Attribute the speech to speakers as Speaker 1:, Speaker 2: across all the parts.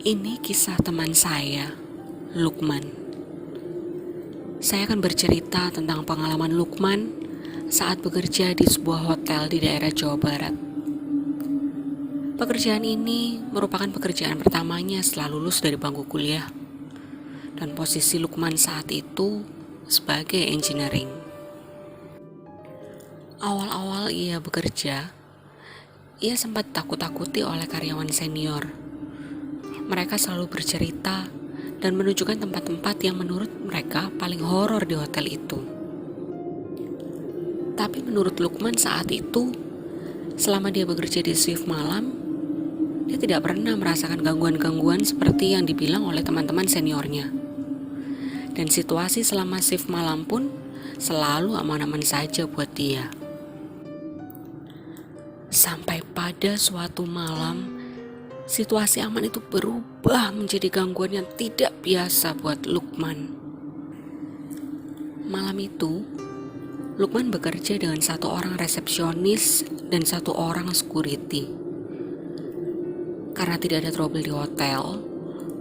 Speaker 1: Ini kisah teman saya, Lukman. Saya akan bercerita tentang pengalaman Lukman saat bekerja di sebuah hotel di daerah Jawa Barat. Pekerjaan ini merupakan pekerjaan pertamanya setelah lulus dari bangku kuliah. Dan posisi Lukman saat itu sebagai engineering. Awal-awal ia bekerja, ia sempat takut-takuti oleh karyawan senior. Mereka selalu bercerita dan menunjukkan tempat-tempat yang menurut mereka paling horor di hotel itu. Tapi menurut Lukman saat itu, selama dia bekerja di shift malam, dia tidak pernah merasakan gangguan-gangguan seperti yang dibilang oleh teman-teman seniornya. Dan situasi selama shift malam pun selalu aman-aman saja buat dia. Sampai pada suatu malam, situasi aman itu berubah menjadi gangguan yang tidak biasa buat Lukman. Malam itu, Lukman bekerja dengan satu orang resepsionis dan satu orang security. Karena tidak ada trouble di hotel,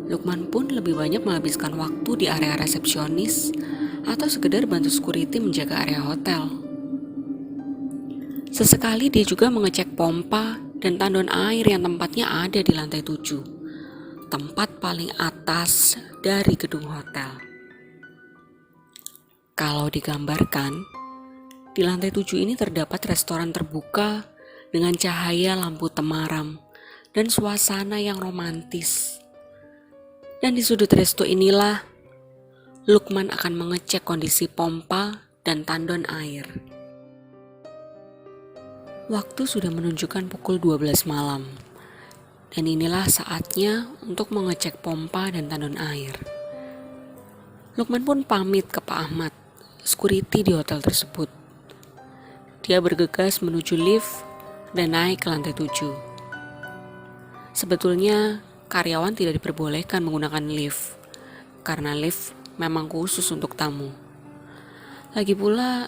Speaker 1: Lukman pun lebih banyak menghabiskan waktu di area resepsionis atau sekedar bantu security menjaga area hotel. Sesekali dia juga mengecek pompa dan tandon air yang tempatnya ada di lantai 7, tempat paling atas dari gedung hotel. Kalau digambarkan, di lantai 7 ini terdapat restoran terbuka dengan cahaya lampu temaram dan suasana yang romantis. Dan di sudut resto inilah, Lukman akan mengecek kondisi pompa dan tandon air. Waktu sudah menunjukkan pukul 12 malam, dan inilah saatnya untuk mengecek pompa dan tandon air. Lukman pun pamit ke Pak Ahmad, security di hotel tersebut. Dia bergegas menuju lift dan naik ke lantai 7. Sebetulnya, karyawan tidak diperbolehkan menggunakan lift, karena lift memang khusus untuk tamu. Lagi pula,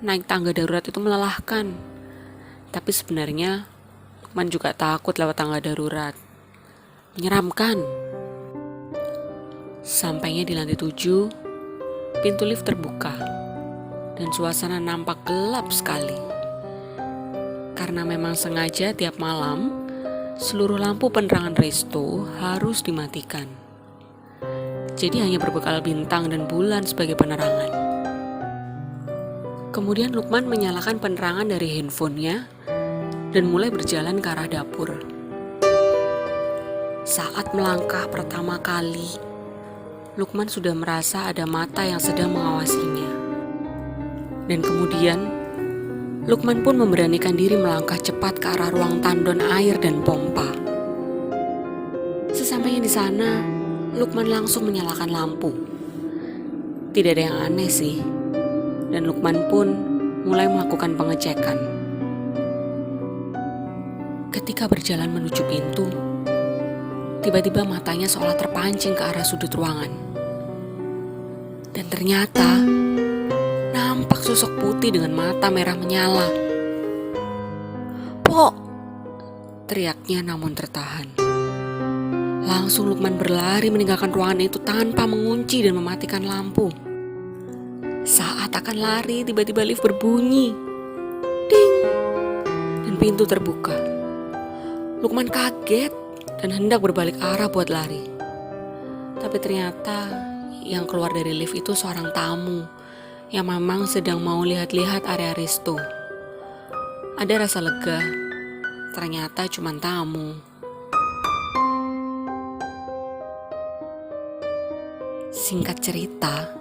Speaker 1: naik tangga darurat itu melelahkan. Tapi sebenarnya Lukman juga takut lewat tangga darurat. Menyeramkan. Sampainya di lantai 7, pintu lift terbuka dan suasana nampak gelap sekali. Karena memang sengaja tiap malam seluruh lampu penerangan resto harus dimatikan. Jadi hanya berbekal bintang dan bulan sebagai penerangan. Kemudian Lukman menyalakan penerangan dari handphonenya dan mulai berjalan ke arah dapur. Saat melangkah pertama kali, Lukman sudah merasa ada mata yang sedang mengawasinya. Dan kemudian, Lukman pun memberanikan diri melangkah cepat ke arah ruang tandon air dan pompa. Sesampainya di sana, Lukman langsung menyalakan lampu. Tidak ada yang aneh sih. Dan Lukman pun mulai melakukan pengecekan. Ketika berjalan menuju pintu, tiba-tiba matanya seolah terpancing ke arah sudut ruangan. Dan ternyata nampak sosok putih dengan mata merah menyala. "Pok!" teriaknya namun tertahan. Langsung Lukman berlari meninggalkan ruangan itu tanpa mengunci dan mematikan lampu. Saat akan lari, tiba-tiba lift berbunyi. Ding! Dan pintu terbuka. Lukman kaget dan hendak berbalik arah buat lari. Tapi ternyata yang keluar dari lift itu seorang tamu yang memang sedang mau lihat-lihat area resto. Ada rasa lega, ternyata cuma tamu. Singkat cerita,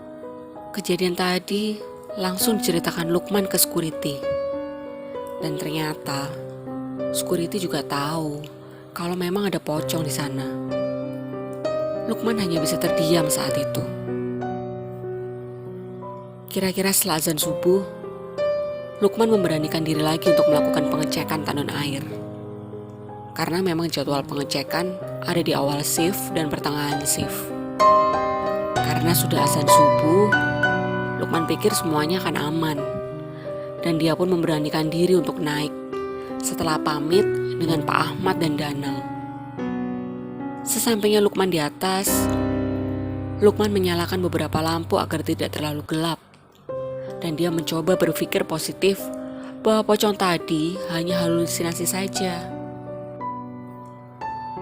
Speaker 1: kejadian tadi langsung diceritakan Lukman ke security. Dan ternyata security juga tahu kalau memang ada pocong di sana. Lukman hanya bisa terdiam saat itu. Kira-kira setelah azan subuh, Lukman memberanikan diri lagi untuk melakukan pengecekan tandon air. Karena memang jadwal pengecekan ada di awal shift dan pertengahan shift. Karena sudah azan subuh, Lukman pikir semuanya akan aman. Dan dia pun memberanikan diri untuk naik setelah pamit dengan Pak Ahmad dan Danang. Sesampainya Lukman di atas, Lukman menyalakan beberapa lampu agar tidak terlalu gelap. Dan dia mencoba berpikir positif bahwa pocong tadi hanya halusinasi saja.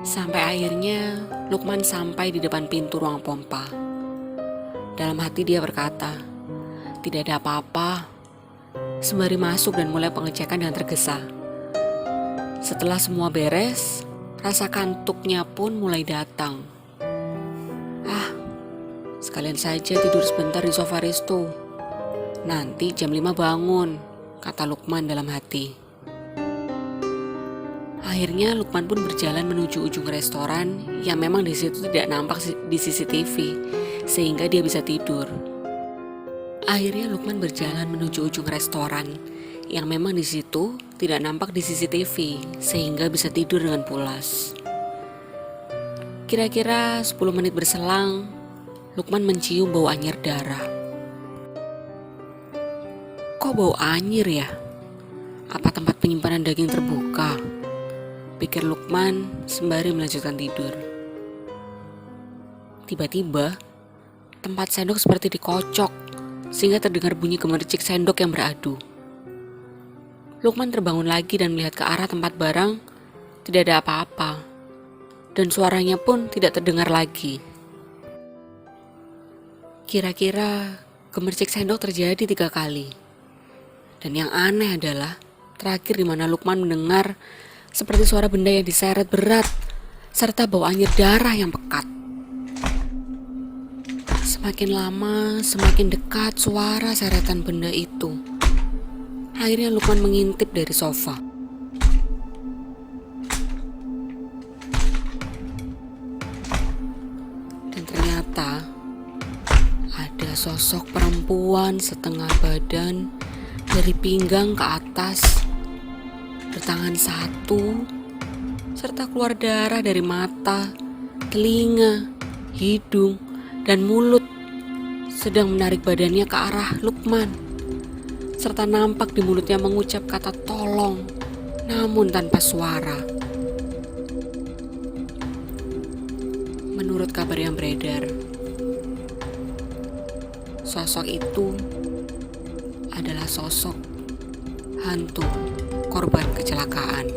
Speaker 1: Sampai akhirnya Lukman sampai di depan pintu ruang pompa. Dalam hati dia berkata, tidak ada apa-apa. Sembari masuk dan mulai pengecekan dengan tergesa. Setelah semua beres, rasa kantuknya pun mulai datang. Sekalian saja tidur sebentar di sofa resto. Nanti jam 5 bangun, kata Lukman dalam hati. Akhirnya Lukman pun berjalan menuju ujung restoran yang memang di situ tidak nampak di CCTV, sehingga dia bisa tidur. Akhirnya Lukman berjalan menuju ujung restoran yang memang di situ tidak nampak di CCTV, sehingga bisa tidur dengan pulas. Kira-kira 10 menit berselang, Lukman mencium bau anyir darah. Kok bau anyir ya? Apa tempat penyimpanan daging terbuka? Pikir Lukman sembari melanjutkan tidur. Tiba-tiba, tempat sendok seperti dikocok, sehingga terdengar bunyi gemercik sendok yang beradu. Lukman terbangun lagi dan melihat ke arah tempat barang, tidak ada apa-apa. Dan suaranya pun tidak terdengar lagi. Kira-kira gemercik sendok terjadi 3 kali. Dan yang aneh adalah terakhir di mana Lukman mendengar seperti suara benda yang diseret berat serta bau anyir darah yang pekat. Semakin lama, semakin dekat suara seretan benda itu. Akhirnya Lukman mengintip dari sofa. Dan ternyata ada sosok perempuan setengah badan dari pinggang ke atas, bertangan satu, serta keluar darah dari mata, telinga, hidung, dan mulut, sedang menarik badannya ke arah Lukman, serta nampak di mulutnya mengucap kata tolong, namun tanpa suara. Menurut kabar yang beredar, sosok itu adalah sosok hantu korban kecelakaan.